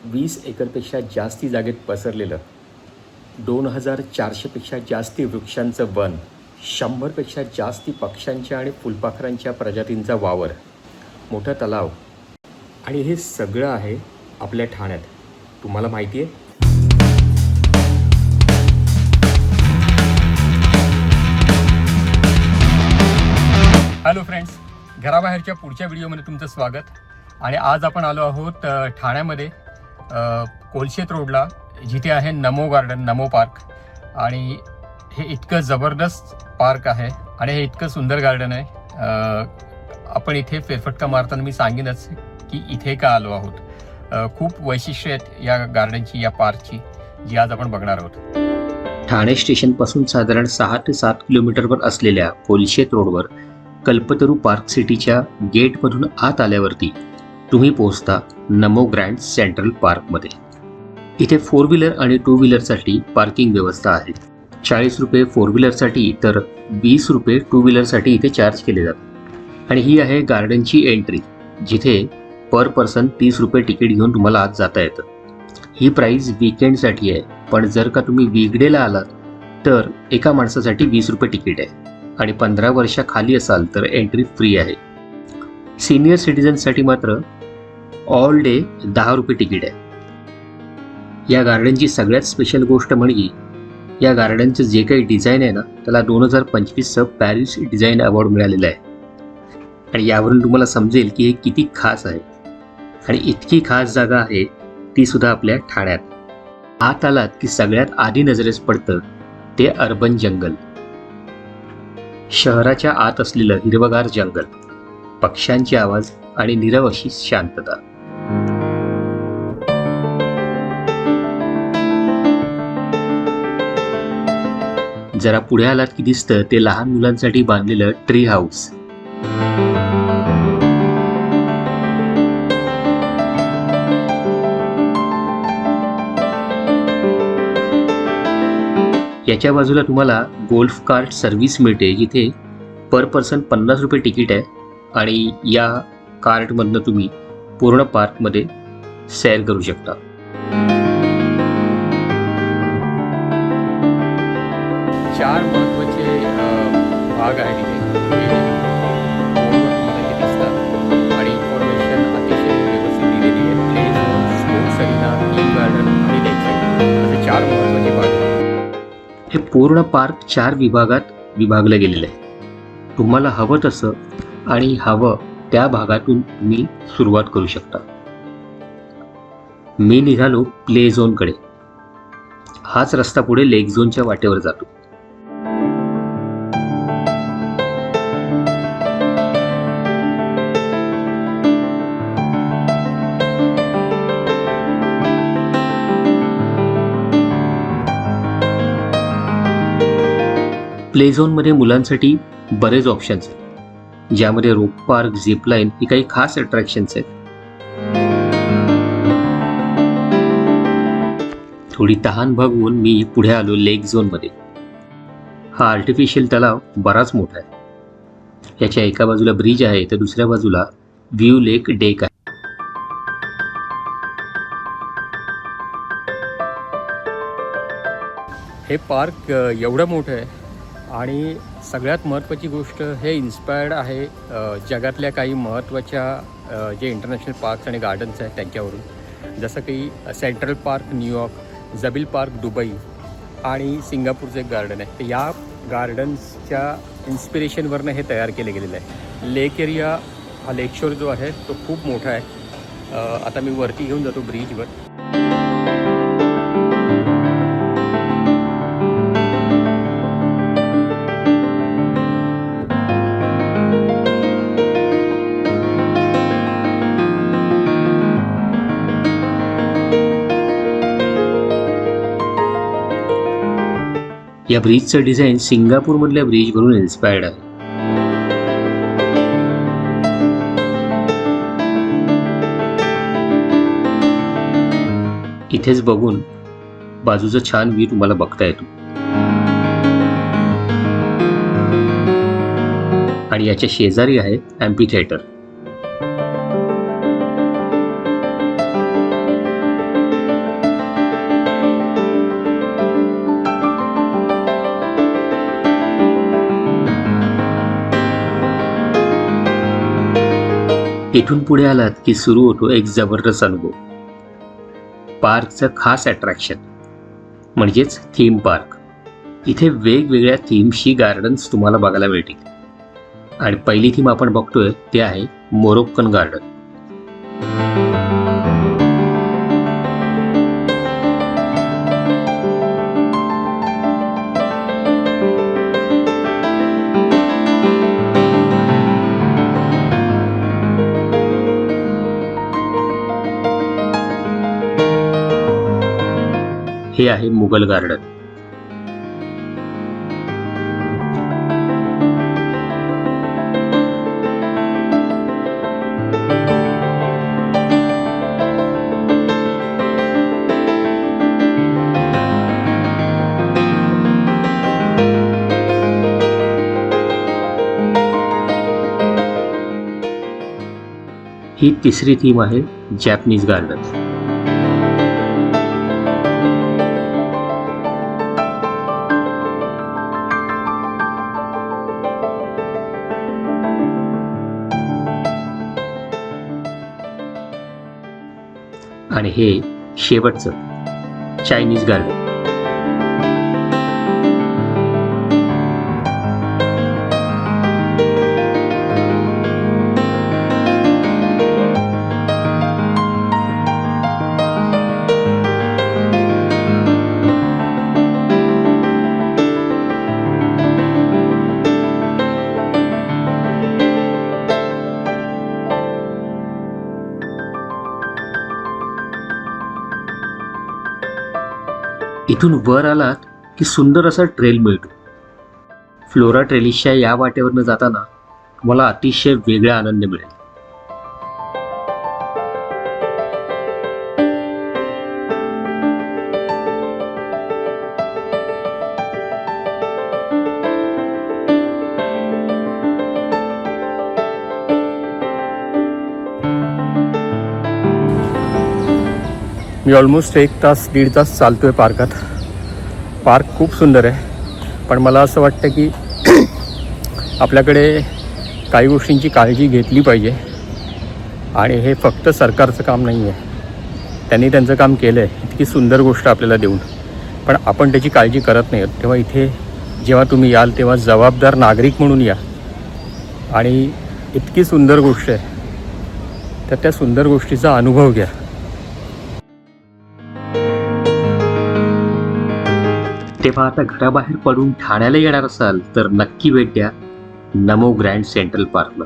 20 एकरपेक्षा जास्ती जागेत पसरलेलं 2400पेक्षा जास्ती वृक्षांचं वन, 100पेक्षा जास्ती पक्ष्यांच्या आणि फुलपाखरांच्या प्रजातींचा वावर, मोठा तलाव आणि हे सगळं आहे आपल्या ठाण्यात. तुम्हाला माहिती आहे? हॅलो फ्रेंड्स, घराबाहेरच्या पुढच्या व्हिडिओमध्ये तुमचं स्वागत. आणि आज आपण आलो आहोत ठाण्यामध्ये कोलशेत रोडला, जिथे आहे नमो गार्डन, नमो पार्क. आणि हे इतकं जबरदस्त पार्क आहे आणि हे इतकं सुंदर गार्डन आहे. आपण इथे फेरफटका मारताना मी सांगेनच की इथे का आलो आहोत. खूप वैशिष्ट्य आहेत या गार्डनची, या पार्कची, जी आज आपण बघणार आहोत. ठाणे स्टेशनपासून साधारण 6 ते 7 किलोमीटरवर असलेल्या कोलशेत रोडवर कल्पतरू पार्क सिटीच्या गेटमधून आत आल्यावरती तुम्ही पोहोचता नमो ग्रँड सेंट्रल पार्कमध्ये. इथे 4 व्हीलर आणि 2 व्हीलरसाठी पार्किंग व्यवस्था आहे. 40 रुपये 4 व्हीलरसाठी तर 20 रुपये 2 व्हीलरसाठी इथे चार्ज केले जातात. आणि ही आहे गार्डनची एंट्री, जिथे पर पर्सन 30 रुपये तिकीट घेऊन तुम्हाला आत जाता येतं. ही प्राईस वीकेंडसाठी आहे, पण जर का तुम्ही वीकडेला आलात तर एका माणसासाठी 20 रुपये तिकीट आहे आणि 15 वर्षाखाली असाल तर एंट्री फ्री आहे. सिनियर सिटीजनसाठी मात्र ऑल डे 10 रुपये तिकीट आहे. या गार्डनची सगळ्यात स्पेशल गोष्ट म्हणजे या गार्डनचं जे काही डिझाईन आहे ना, त्याला 2025चं पॅरिस डिझाईन अवॉर्ड मिळालेला आहे. आणि यावरून तुम्हाला समजेल की हे किती खास आहे. आणि इतकी खास जागा आहे ती सुद्धा आपल्या ठाण्यात. आत आलात की सगळ्यात आधी नजरेस पडतं ते अर्बन जंगल. शहराच्या आत असलेलं हिरवगार जंगल, पक्ष्यांचे आवाज आणि नीरव अशी शांतता. जरा पुढे आलात की दिसतं ते लहान मुलांसाठी बांधलेलं ट्री हाऊस. याच्या बाजूला तुम्हाला गोल्फ कार्ट सर्व्हिस मिळते, जिथे पर पर्सन 50 रुपये तिकीट आहे आणि या कार्टमधनं तुम्ही पूर्ण पार्कमध्ये सैर करू शकता. चार महत्त्वाचे भाग आहेत इथे दिसतात आणि इन्फॉर्मेशन अतिशय व्यवस्थित दिलेली आहे. Play zone, sports Aryna, team garden आणि लेक साईड असे 4 महत्त्वाचे भाग आहेत. हे पूर्ण पार्क 4 विभागात विभागलं गेलेलं आहे. तुम्हाला हवं तसं आणि हवं त्या भागातून तुम्ही सुरुवात करू शकता. मी निघालो प्ले झोनकडे. हाच रस्ता पुढे लेक झोनच्या वाटेवर जातो. प्ले झोनमध्ये मुलांसाठी बरेच ऑप्शन्स आहेत, ज्यामध्ये रोप पार्क, झिपलाईन ही काही खास अट्रॅक्शन्स आहेत. थोडी तहान भागवून मी पुढे आलो लेक झोनमध्ये. हा आर्टिफिशियल तलाव बराच मोठा आहे. याच्या एका बाजूला ब्रिज आहे तर दुसऱ्या बाजूला व्ह्यू लेक डेक आहे. हे पार्क एवढं मोठं आहे आणि सगळ्यात महत्त्वाची गोष्ट, हे इन्स्पायर्ड आहे जगातल्या काही महत्त्वाच्या जे इंटरनॅशनल पार्क्स आणि गार्डन्स आहेत त्यांच्यावरून. जसं की central park New York, Zabeel park Dubai आणि सिंगापूरचं एक गार्डन आहे. तर या गार्डन्सच्या इन्स्पिरेशनवरनं हे तयार केलं गेलेलं आहे. लेक एरिया, हा लेकशोर जो आहे तो खूप मोठा आहे. आता मी वरती घेऊन जातो ब्रिजवर. या ब्रिजचं डिझाईन सिंगापूरमधल्या ब्रिजवरून इन्स्पायर्ड आहे. इथेच बघून बाजूचा छान व्ह्यू तुम्हाला बघता येतो. आणि याच्या शेजारी आहे ॲम्फी थिएटर. इथून पुढे आलात की सुरू होतो एक जबरदस्त अनुभव. पार्कचं खास अट्रॅक्शन म्हणजेच थीम पार्क. इथे वेगवेगळ्या थीमशी गार्डन्स तुम्हाला बघायला मिळतील. आणि पहिली थीम आपण बघतोय ते आहे मोरोक्कन गार्डन. हे आहे मुघल गार्डन. ही तिसरी थीम आहे जॅपनीज गार्डन. आणि हे शेवटचं चायनीज गार्डन. इथून वर आलात की सुंदर असा ट्रेल मिळतो. फ्लोरा ट्रेलिसच्या या वाटेवरनं जाताना तुम्हाला अतिशय वेगळा आनंद मिळेल. मी ऑलमोस्ट 1-1.5 तास चालतो आहे पार्कात. पार्क खूप सुंदर आहे, पण मला असं वाटतं की आपल्याकडे काही गोष्टींची काळजी घेतली पाहिजे. आणि हे फक्त सरकारचं काम नाही आहे. त्यांनी त्यांचं काम केलं आहे इतकी सुंदर गोष्ट आपल्याला देऊन, पण आपण त्याची काळजी करत नाही. तेव्हा इथे जेव्हा तुम्ही याल तेव्हा जबाबदार नागरिक म्हणून या. आणि इतकी सुंदर गोष्ट आहे तर त्या सुंदर गोष्टीचा अनुभव घ्या. तेव्हा आता घराबाहेर पडून ठाण्याला येणार असाल तर नक्की भेट द्या नमो ग्रँड सेंट्रल पार्कला.